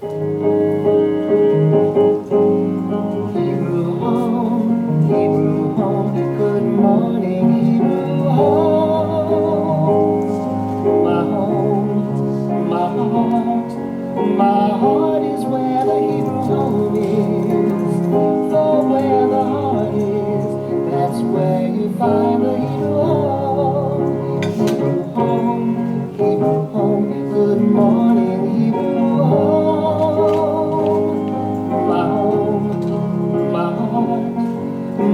Good morning, Hebrew home. My heart is where the Hebrew home is. For where the heart is, that's where you find the Hebrew home. Hebrew home, Hebrew home. Good morning, Hebrew home.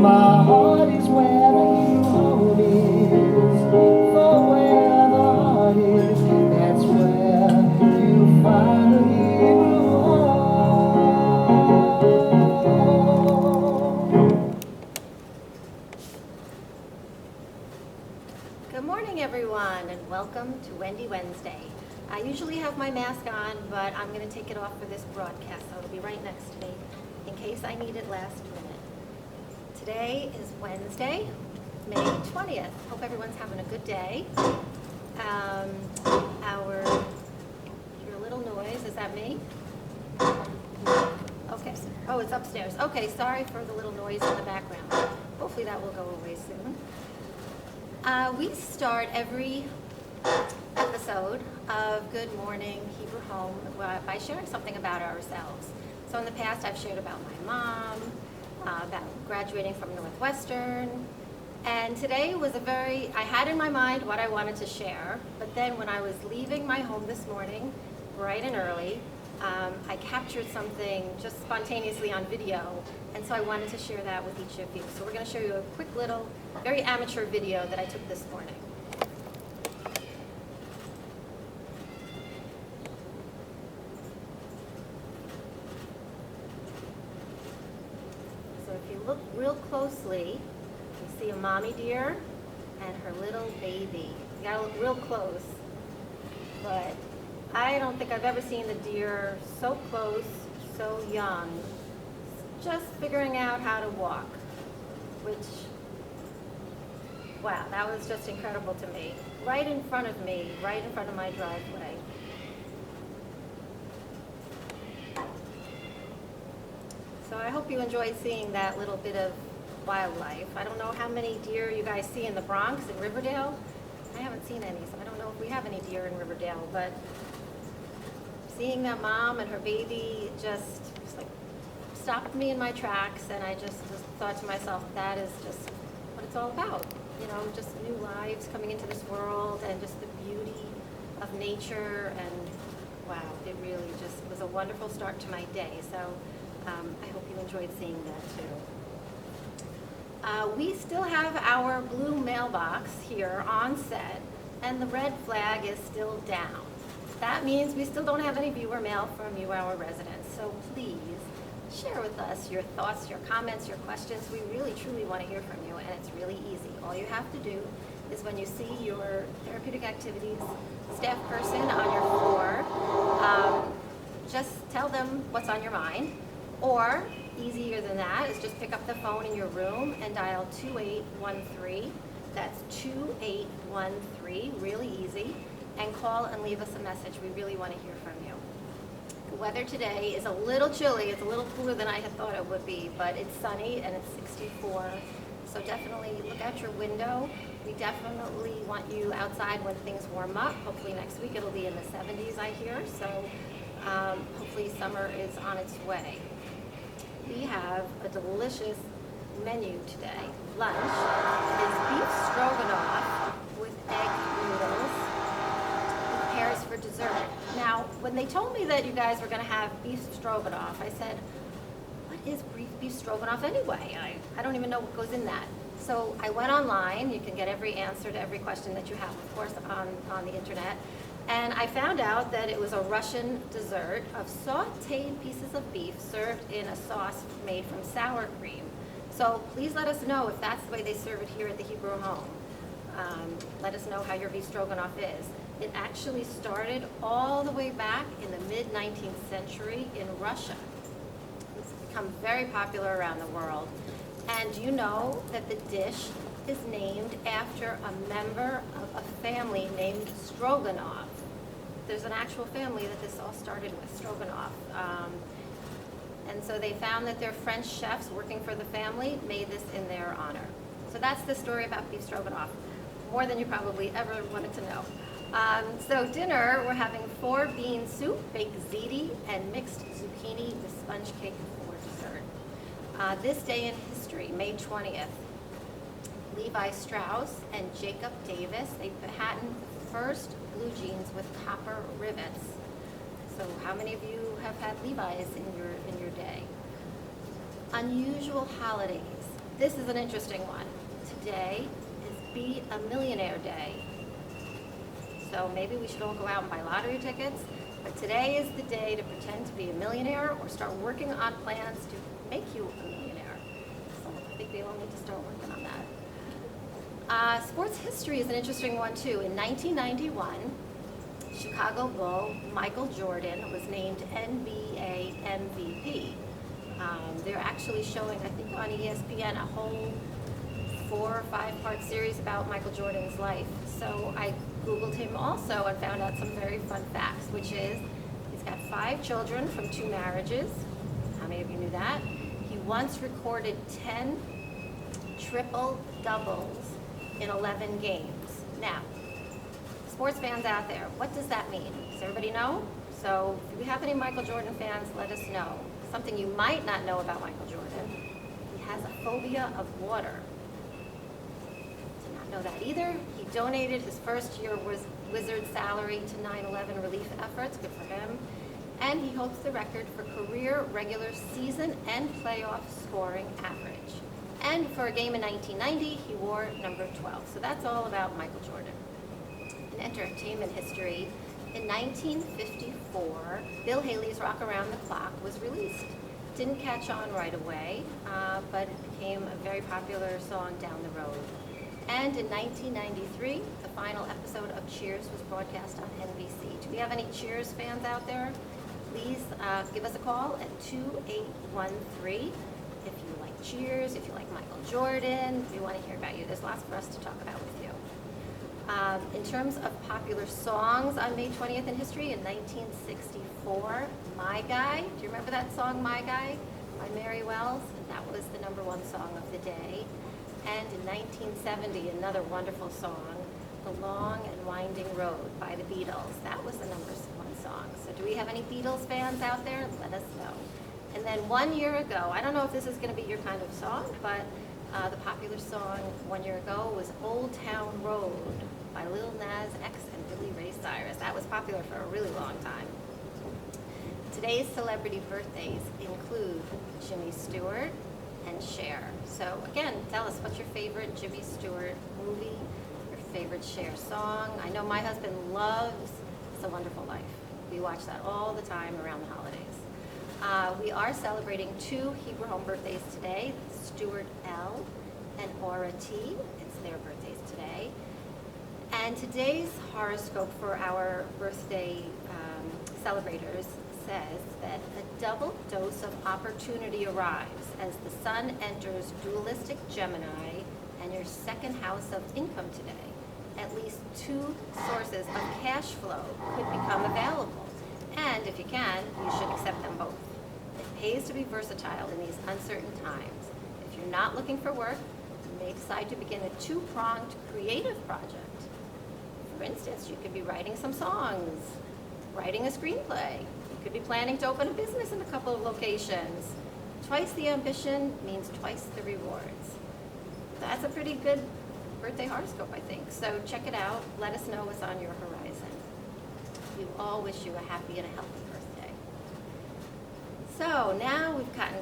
My heart is where the Hebrew home is. For where the heart is, that's where you find the Hebrew home. Good morning, everyone, and welcome to Wendy Wednesday. I usually have my mask on, but I'm going to take it off for this broadcast, so it'll be right next to me in case I need it last minute. Today is Wednesday, May 20th. Hope everyone's having a good day. Your little noise, is that me? Okay. Oh, it's upstairs. Okay, sorry for the little noise in the background. Hopefully that will go away soon. We start every episode of Good Morning Hebrew Home by sharing something about ourselves. So in the past, I've shared about my mom, about graduating from Northwestern, and today was I had in my mind what I wanted to share, but then when I was leaving my home this morning, bright and early, I captured something just spontaneously on video, and so I wanted to share that with each of you. So we're going to show you a quick little, very amateur video that I took this morning. So if you look real closely, you see a mommy deer and her little baby. You gotta look real close, but I don't think I've ever seen the deer so close, so young, just figuring out how to walk, which, wow, that was just incredible to me. Right in front of me, right in front of my driveway. So I hope you enjoyed seeing that little bit of wildlife. I don't know how many deer you guys see in the Bronx and Riverdale. I haven't seen any, so I don't know if we have any deer in Riverdale, but seeing that mom and her baby just like stopped me in my tracks, and I just thought to myself, that is just what it's all about. You know, just new lives coming into this world and just the beauty of nature, and wow, it really just was a wonderful start to my day. So I hope you enjoyed seeing that too. We still have our blue mailbox here on set, and the red flag is still down. That means we still don't have any viewer mail from you, our residents. So please share with us your thoughts, your comments, your questions. We really, truly want to hear from you, and it's really easy. All you have to do is when you see your therapeutic activities staff person on your floor, just tell them what's on your mind. Or, easier than that, is just pick up the phone in your room and dial 2813. That's 2813, really easy. And call and leave us a message. We really want to hear from you. The weather today is a little chilly. It's a little cooler than I had thought it would be, but it's sunny and it's 64. So definitely look out your window. We definitely want you outside when things warm up. Hopefully next week it'll be in the 70s, I hear. So hopefully summer is on its way. We have a delicious menu today. Lunch is beef stroganoff with egg noodles with pears for dessert. Now, when they told me that you guys were going to have beef stroganoff, I said, what is beef stroganoff anyway? I don't even know what goes in that. So I went online. You can get every answer to every question that you have, of course, on the internet. And I found out that it was a Russian dessert of sauteed pieces of beef served in a sauce made from sour cream. So please let us know if that's the way they serve it here at the Hebrew home. Let us know how your beef stroganoff is. It actually started all the way back in the mid-19th century in Russia. It's become very popular around the world. And you know that the dish is named after a member of a family named Stroganoff. there's an actual family that this all started with, stroganoff. And so they found that their French chefs working for the family made this in their honor. So that's the story about beef stroganoff, more than you probably ever wanted to know. So dinner, we're having 4 bean soup, baked ziti, and mixed zucchini with sponge cake for dessert. This day in history, May 20th, Levi Strauss and Jacob Davis, they patented the first blue jeans with copper rivets. So how many of you have had Levi's in your day? Unusual holidays. This is an interesting one. Today is Be a Millionaire Day. So maybe we should all go out and buy lottery tickets, but today is the day to pretend to be a millionaire or start working on plans to make you a millionaire. So I think we all need to start working on that. Sports history is an interesting one too. In 1991, Chicago Bull Michael Jordan was named NBA MVP. They're actually showing, I think on ESPN, a whole 4 or 5 part series about Michael Jordan's life. So I Googled him also and found out some very fun facts, which is he's got 5 children from 2 marriages. How many of you knew that? He once recorded 10 triple doubles in 11 games. Now, sports fans out there, what does that mean? Does everybody know? So if you have any Michael Jordan fans, let us know. Something you might not know about Michael Jordan, he has a phobia of water. Did not know that either. He donated his first year Wizard salary to 9/11 relief efforts, good for him. And he holds the record for career regular season and playoff scoring average. And for a game in 1990, he wore number 12. So that's all about Michael Jordan. In entertainment history, in 1954, Bill Haley's Rock Around the Clock was released. Didn't catch on right away, but it became a very popular song down the road. And in 1993, the final episode of Cheers was broadcast on NBC. Do we have any Cheers fans out there? Please give us a call at 2813 if you like Cheers, if you like Michael Jordan. We want to hear about you. There's lots for us to talk about with you. In terms of popular songs on May 20th in history, in 1964, My Guy. Do you remember that song, My Guy, by Mary Wells? That was the #1 song of the day. And in 1970, another wonderful song, The Long and Winding Road by the Beatles. That was the #1 song. So do we have any Beatles fans out there? Let us know. And then 1 year ago, I don't know if this is going to be your kind of song, but the popular song 1 year ago was Old Town Road by Lil Nas X and Billy Ray Cyrus. That was popular for a really long time. Today's celebrity birthdays include Jimmy Stewart and Cher. So again, tell us, what's your favorite Jimmy Stewart movie, your favorite Cher song? I know my husband loves It's a Wonderful Life. We watch that all the time around the holidays. We are celebrating 2 Hebrew home birthdays today, Stuart L. and Aura T. It's their birthdays today. And today's horoscope for our birthday celebrators says that a double dose of opportunity arrives as the sun enters dualistic Gemini and your 2nd house of income today. At least 2 sources of cash flow could become available. And if you can, you should accept them both. It pays to be versatile in these uncertain times. If you're not looking for work, you may decide to begin a 2-pronged creative project. For instance, you could be writing some songs, writing a screenplay. You could be planning to open a business in a couple of locations. Twice the ambition means twice the rewards. That's a pretty good birthday horoscope, I think. So check it out. Let us know what's on your horizon. We all wish you a happy and a healthy birthday. So now we've gotten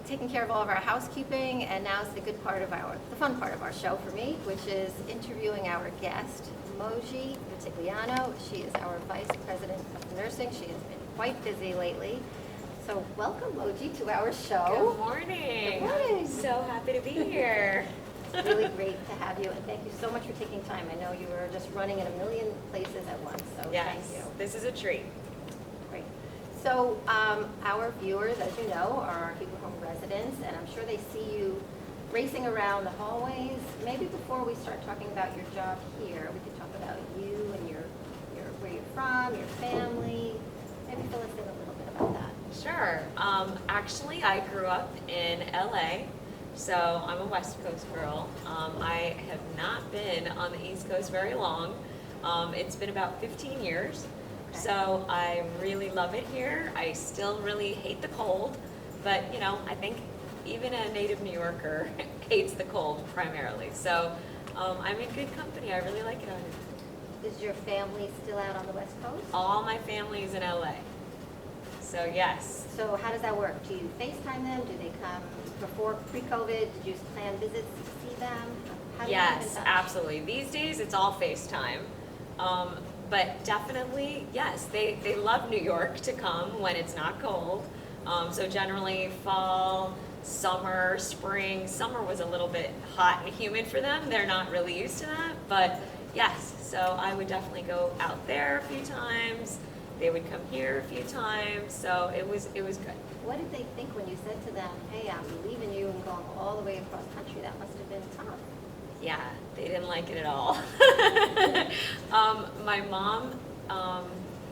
taken care of all of our housekeeping, and now it's the fun part of our show for me, which is interviewing our guest, Moji Rutigliano. She is our Vice President of Nursing. She has been quite busy lately. So welcome, Moji, to our show. Good morning. Good morning. So happy to be here. It's really great to have you, and thank you so much for taking time. I know you were just running in a million places at once, so Yes, thank you. this is a treat. Great. So our viewers, as you know, are Hebrew Home residents, and I'm sure they see you racing around the hallways. Maybe before we start talking about your job here, we could talk about you and where you're from, your family. Maybe fill us in a little bit about that. Sure. Actually, I grew up in LA, so I'm a West Coast girl. I have not been on the East Coast very long. It's been about 15 years, Okay. so I really love it here. I still really hate the cold, but you know, I think even a native New Yorker hates the cold primarily. So I'm in good company. I really like it out here. Is your family still out on the West Coast? All my family is in LA. So yes. So how does that work? Do you FaceTime them? Do they come before pre-COVID? Did you plan visits to see them? How do you keep in Yes, touch? absolutely. These days it's all FaceTime. But definitely, yes, they love New York to come when it's not cold. So generally fall, summer, spring. Summer was a little bit hot and humid for them. They're not really used to that. But yes, so I would definitely go out there a few times. They would come here a few times. So it was good. What did they think when you said to them, hey, I'm leaving you and going all the way across country? That must have been tough. Yeah, they didn't like it at all. My mom,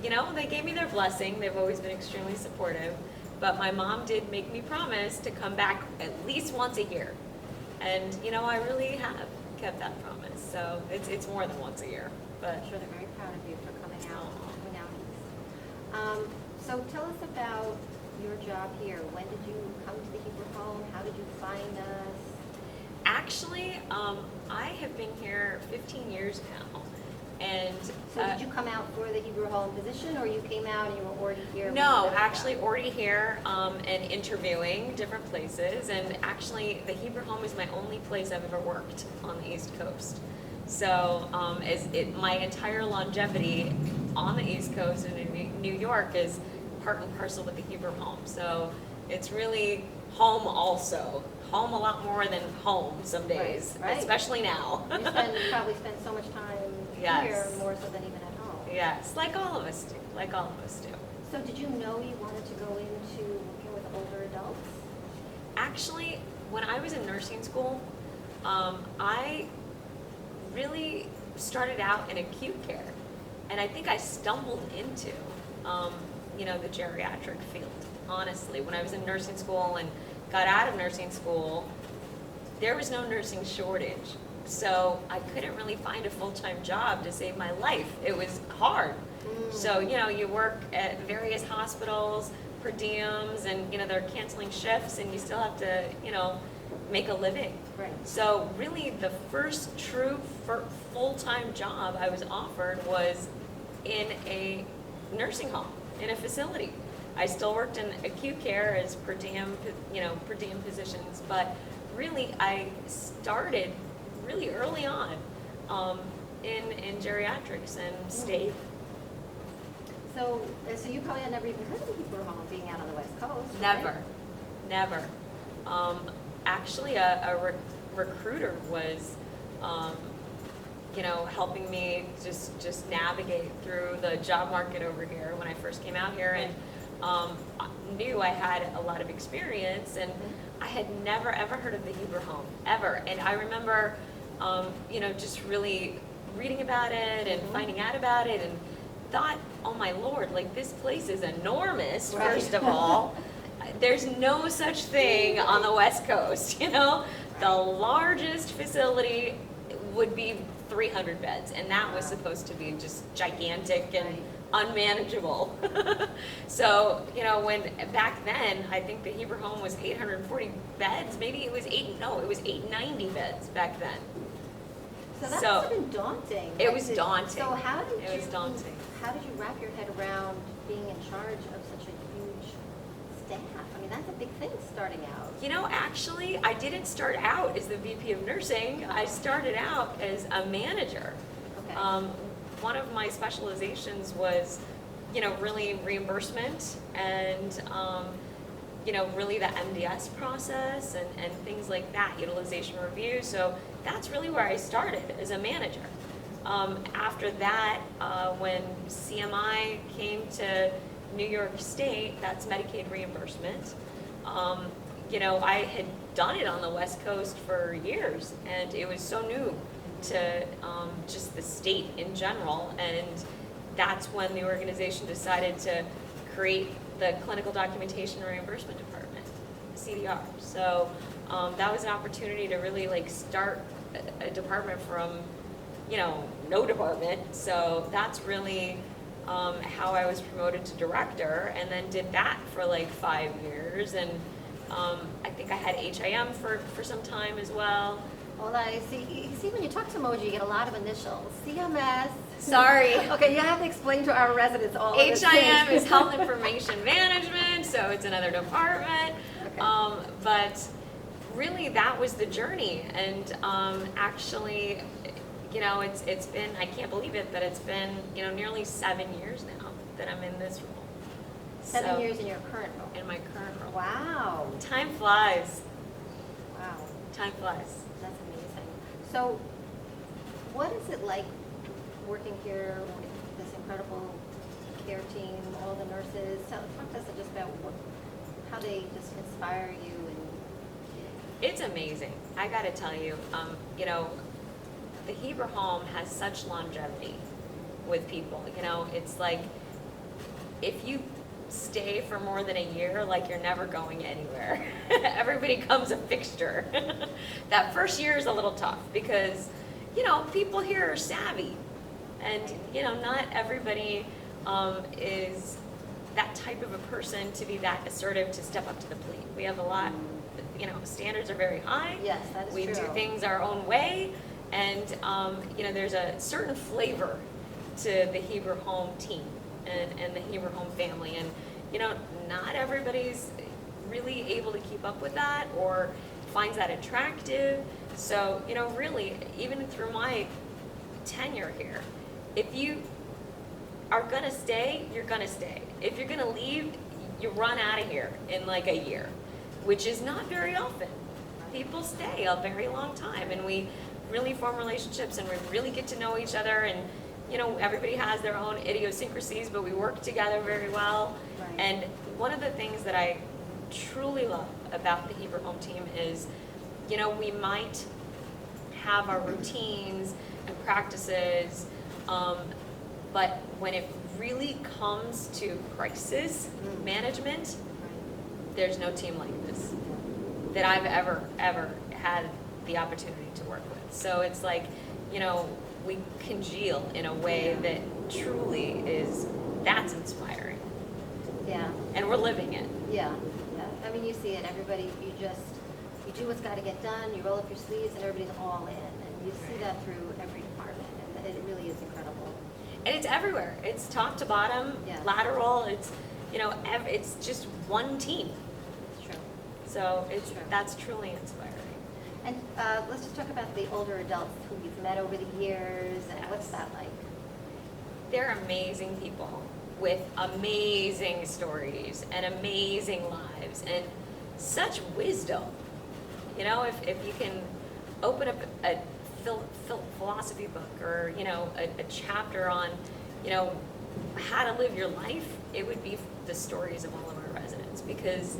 you know, they gave me their blessing. They've always been extremely supportive. But my mom did make me promise to come back at least once a year. And, you know, I really have kept that promise. So it's more than once a year. But I'm sure they're very proud of you for coming out east. So tell us about your job here. When did you come to the Hebrew home? How did you find us? actually, I have been here 15 years now. And So did you come out for the Hebrew home position, or you came out and you were already here? when no, you left actually that? already here and interviewing different places. And actually, the Hebrew home is my only place I've ever worked on the East Coast. So my entire longevity on the East Coast and in New York is part and parcel with the Hebrew home. So it's really home also. Home a lot more than home some days, Right. especially now. You probably spend so much time Yes. here, more so than even at home. Yes, like all of us do. Like all of us do. So did you know you wanted to go into working with older adults? Actually, when I was in nursing school, I really started out in acute care, and I think I stumbled into, the geriatric field. Honestly, when I was in nursing school and got out of nursing school, there was no nursing shortage, so I couldn't really find a full-time job to save my life. It was hard. So you work at various hospitals, per diems, and they're canceling shifts, and you still have to make a living. Right. So really the first true full-time job I was offered was in a nursing home, in a facility. I still worked in acute care as per diem positions, but really I started really early on in geriatrics and stayed. So you probably had never even heard of the Hebrew home being out on the West Coast, right? Never. Actually, a recruiter was, helping me just navigate through the job market over here when I first came out here, and knew I had a lot of experience, and I had never ever heard of the Hebrew home ever. And I remember, just really reading about it and finding out about it, and thought, oh my Lord, like this place is enormous. Right. First of all, there's no such thing on the West Coast. The largest facility would be 300 beds, and that was supposed to be just gigantic and unmanageable. So, when back then, I think the Hebrew home was 840 beds. Maybe it was 890 beds back then. So that must have been daunting. It was daunting. So It was daunting. How did you wrap your head around being in charge of such a huge staff? I mean, that's a big thing starting out. Actually, I didn't start out as the VP of nursing. I started out as a manager. Okay. One of my specializations was, really reimbursement and, really the MDS process and things like that, utilization review. So that's really where I started as a manager. After that, when CMI came to New York State, that's Medicaid reimbursement, I had done it on the West Coast for years, and it was so new to just the state in general, and that's when the organization decided to create the Clinical Documentation and Reimbursement Department, CDR. So that was an opportunity to really like start a department from, you know, no department. So that's really how I was promoted to director, and then did that for like 5 years. And I think I had HIM for some time as well. Well, I see when you talk to Moji, you get a lot of initials. CMS. Sorry. Okay, you have to explain to our residents all of this. HIM is Health Information Management, so it's another department. Okay. But really, that was the journey. And actually, you know, it's been, I can't believe it, that it's been, you know, nearly 7 years now that I'm in this role. 7 years in your current role. In my current role. Wow. Time flies. Wow. Time flies. That's amazing. So, what is it like working here with this incredible care team, all the nurses? Talk to us just about how they just inspire you. And It's amazing. I got to tell you, you know, the Heber home has such longevity with people. You know, it's like if you stay for more than a year, like you're never going anywhere. Everybody becomes a fixture. That first year is a little tough because, you know, people here are savvy, and you know, not everybody is that type of a person to be that assertive to step up to the plate. We have a lot, you know, standards are very high. yes, that is We true. do things our own way, and you know, there's a certain flavor to the Heber home team and the Heber home family, and you know, not everybody's really able to keep up with that or finds that attractive. So you know, really, even through my tenure here, if you are gonna stay, you're gonna stay. If you're gonna leave, you run out of here in like a year, which is not very often. People stay a very long time, and we really form relationships, and we really get to know each other. And you know, everybody has their own idiosyncrasies, but we work together very well. Right. And one of the things that I truly love about the Heber home team is, you know, we might have our routines and practices, but when it really comes to crisis management, there's no team like this that I've ever had the opportunity to work with. So it's like, you know, we congeal in a way that truly that's inspiring. Yeah. And we're living it. Yeah. I mean, you see it. Everybody, you do what's got to get done. You roll up your sleeves, and everybody's all in. And you see that through every department, and it really is incredible. And it's everywhere. It's top to bottom, Yeah. lateral. It's, you know, it's just one team. It's true. So It's true. that's truly inspiring. And let's just talk about the older adults who you've met over the years, and what's that like? They're amazing people with amazing stories and amazing lives and such wisdom. You know, if you can open up a philosophy book or, you know, a chapter on, you know, how to live your life, it would be the stories of all of our residents, because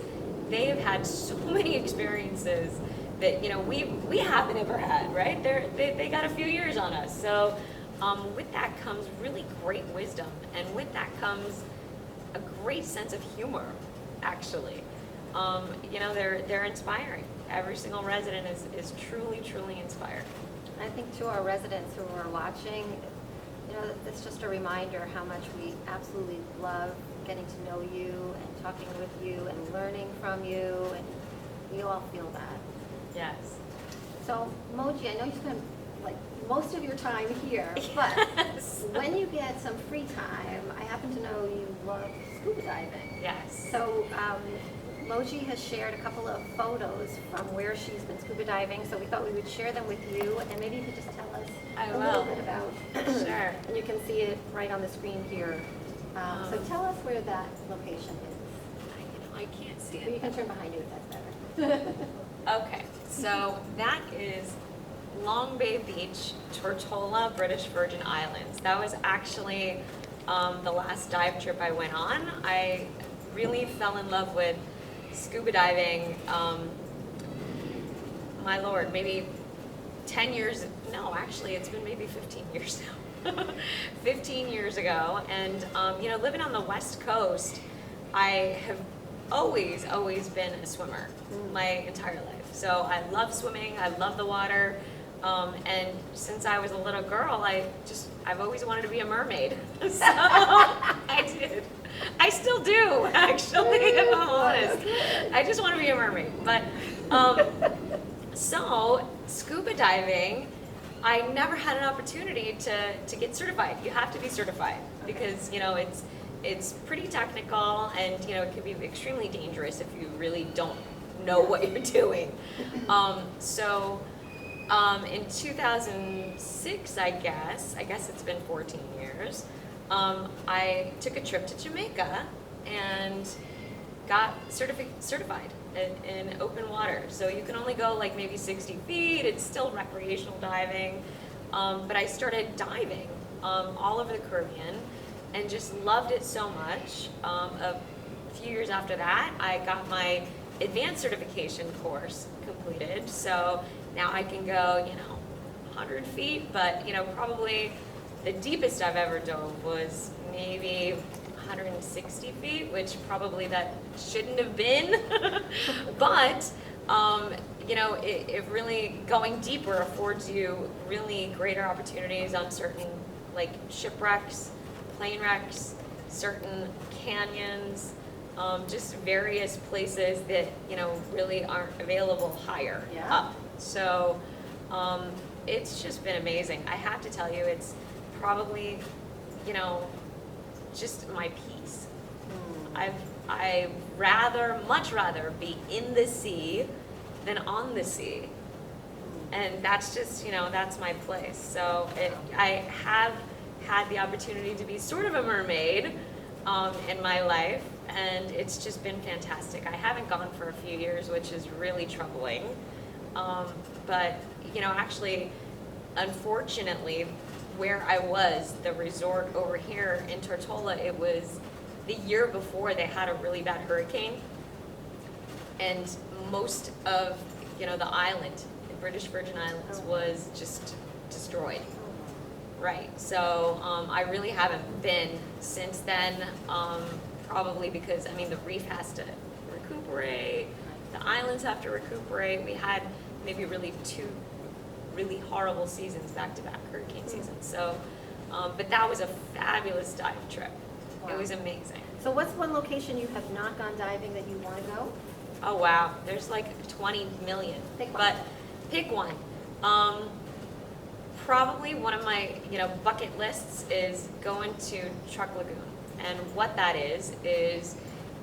they have had so many experiences that, you know, we haven't ever had, right? They got a few years on us. So with that comes really great wisdom, and with that comes a great sense of humor, actually. You know, they're inspiring. Every single resident is truly, truly inspired. I think to our residents who are watching, you know, it's just a reminder how much we absolutely love getting to know you and talking with you and learning from you, and we all feel that. Yes. So, Moji, I know you spend like most of your time here, but Yes. when you get some free time, I happen to know you love scuba diving. Yes. So, Moji has shared a couple of photos from where she's been scuba diving, so we thought we would share them with you, and maybe you could just tell us I a will. little bit about. Sure. And you can see it right on the screen here. So tell us where that location is. I can't see Or you it. can turn behind you if that's better. Okay, so that is Long Bay Beach, Tortola, British Virgin Islands. That was actually the last dive trip I went on. I really fell in love with scuba diving, my lord, maybe 10 years, no, actually it's been maybe 15 years now. 15 years ago. And, living on the West Coast, I have always been a swimmer my entire life. So I love swimming, I love the water. And since I was a little girl, I've always wanted to be a mermaid. So I did. I still do, actually, if I'm honest. I just want to be a mermaid. But, so scuba diving, I never had an opportunity to get certified. You have to be certified because, it's pretty technical and, it can be extremely dangerous if you really don't know what you're doing. In 2006, I guess it's been 14 years, I took a trip to Jamaica and got certified in open water. So you can only go like maybe 60 feet, it's still recreational diving, but I started diving all over the Caribbean and just loved it so much. A few years after that, I got my advanced certification course completed, so now I can go, 100 feet, but, probably the deepest I've ever dove was maybe 160 feet, which probably that shouldn't have been. But, it really, going deeper affords you really greater opportunities on certain, like, shipwrecks, plane wrecks, certain canyons, just various places that, really aren't available higher up. So it's just been amazing. I have to tell you, it's probably, just my peace. I'd much rather be in the sea than on the sea. And that's just, that's my place. So I have had the opportunity to be sort of a mermaid in my life, and it's just been fantastic. I haven't gone for a few years, which is really troubling. But, actually, unfortunately, where I was, the resort over here in Tortola, it was the year before they had a really bad hurricane. And most of, the island, the British Virgin Islands, was just destroyed. Right, so I really haven't been since then, probably because, the reef has to recuperate, the islands have to recuperate. We had maybe really 2 really horrible seasons, back-to-back hurricane seasons. So, but that was a fabulous dive trip. Wow. It was amazing. So what's one location you have not gone diving that you want to go? Oh wow, there's like 20 million. Pick one. But pick one. Probably one of my bucket lists is going to Truck Lagoon, and what that is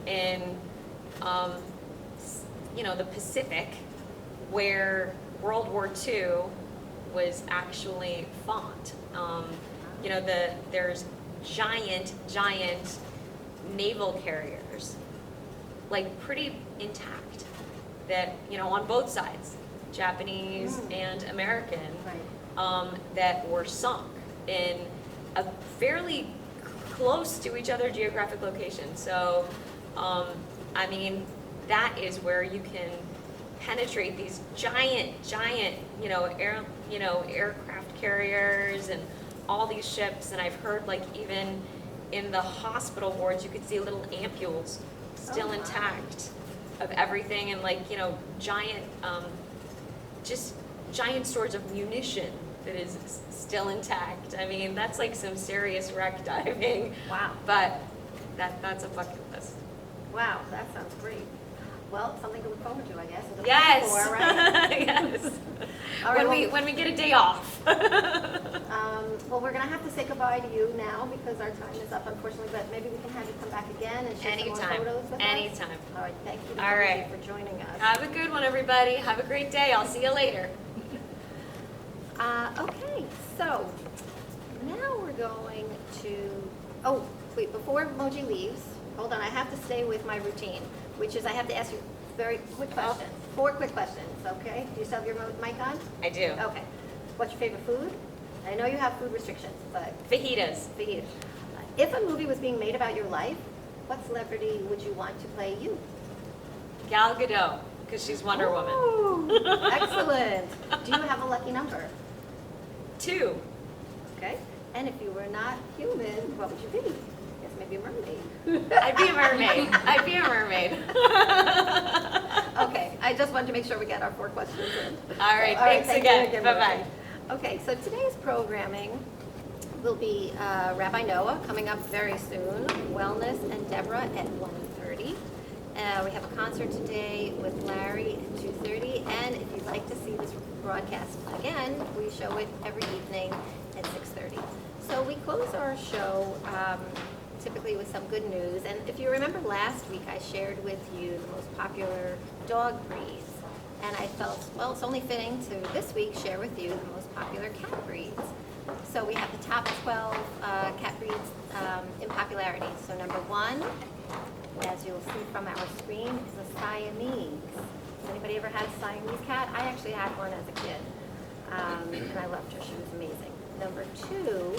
in the Pacific, where World War II was actually fought. There's giant naval carriers, like pretty intact, that on both sides, Japanese and American, that were sunk in a fairly close to each other geographic location. So, that is where you can penetrate these giant, aircraft carriers and all these ships. And I've heard, like, even in the hospital wards, you could see little ampules still intact of everything, and giant, just giant stores of munition that is still intact. That's like some serious wreck diving. Wow. But that's a bucket list. Wow, that sounds great. Well, something to look forward to, I guess. and to plan Yes. for, right? Yes. All right, When we get a day off. Well, we're going to have to say goodbye to you now because our time is up, unfortunately, but maybe we can have you come back again and share some more Anytime. photos with us. Anytime. All right, thank you All right. for joining us. Have a good one, everybody. Have a great day. I'll see you later. Okay, so now we're going to, oh, wait, before Moji leaves, hold on, I have to stay with my routine, which is I have to ask you very quick questions. 4 quick questions, okay? Do you still have your mic on? I do. Okay. What's your favorite food? I know you have food restrictions, but Fajitas. fajitas. If a movie was being made about your life, what celebrity would you want to play you? Gal Gadot, because she's Wonder Woman. Ooh, excellent. Do you have a lucky number? 2. Okay. And if you were not human, what would you be? Yes, maybe a mermaid. I'd be a mermaid. I'd be a mermaid. Okay, I just wanted to make sure we get our 4 questions in. All right, Thank thanks you again. Bye-bye. Okay, so today's programming will be Rabbi Noah coming up very soon, Wellness and Deborah at 1:30. We have a concert today with Larry at 2:30, and if you'd like to see this broadcast again, we show it every evening at 6:30. So we close our show typically with some good news, and if you remember last week, I shared with you the most popular dog breeds, and I felt, well, it's only fitting to this week share with you the most popular cat breeds. So we have the top 12 cat breeds in popularity. So number 1, as you'll see from our screen, is a Siamese. Has anybody ever had a Siamese cat? I actually had one as a kid, and I loved her. She was amazing. Number 2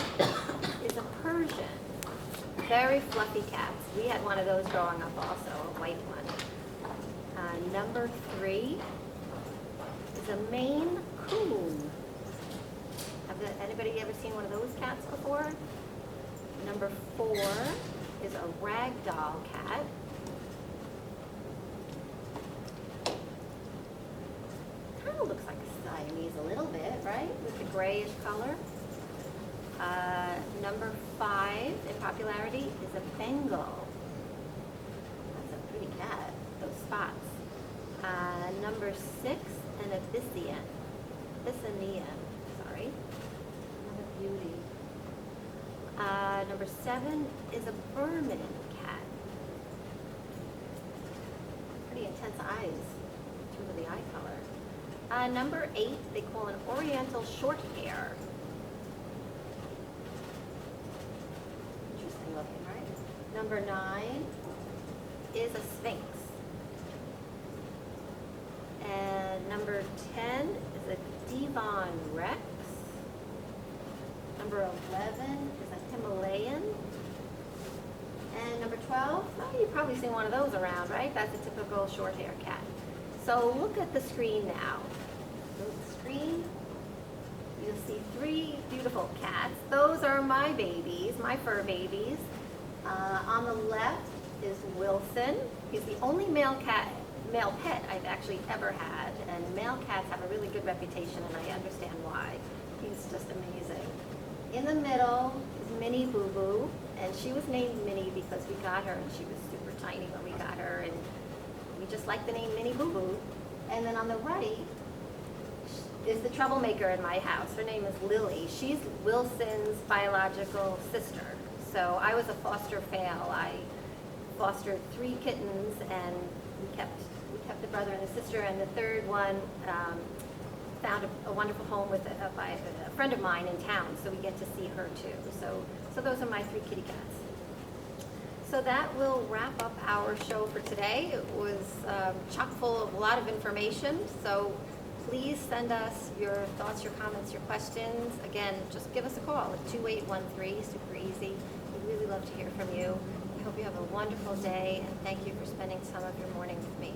is a Persian. Very fluffy cats. We had one of those growing up also, a white one. Number 3 is a Maine Coon. Anybody ever seen one of those cats before? Number 4 is a Ragdoll cat. Kind of looks like a Siamese a little bit, right? With the grayish color. Number 5 in popularity is a Bengal. That's a pretty cat, those spots. Number 6, an Abyssinian. Sorry. Another beauty. Number 7 is a Burman cat. Pretty intense eyes through the eye color. Number 8, they call an Oriental short hair. Interesting looking, right? Number 9 is a Sphinx. And number 10 is a Devon Rex. Number 11 is a Himalayan. And number 12, well, you've probably seen one of those around, right? That's a typical short hair cat. So look at the screen now. Go to the screen. You'll see 3 beautiful cats. Those are my babies, my fur babies. On the left is Wilson. He's the only male pet I've actually ever had, and male cats have a really good reputation, and I understand why. He's just amazing. In the middle is Minnie Boo Boo, and she was named Minnie because we got her, and she was super tiny when we got her, and we just like the name Minnie Boo Boo. And then on the right is the troublemaker in my house. Her name is Lily. She's Wilson's biological sister. So I was a foster fail. I fostered 3 kittens, and we kept the brother and the sister, and the third one found a wonderful home with by a friend of mine in town, so we get to see her too. So those are my 3 kitty cats. So that will wrap up our show for today. It was chock full of a lot of information, so please send us your thoughts, your comments, your questions. Again, just give us a call at 2813, super easy. We'd really love to hear from you. I hope you have a wonderful day, and thank you for spending some of your morning with me.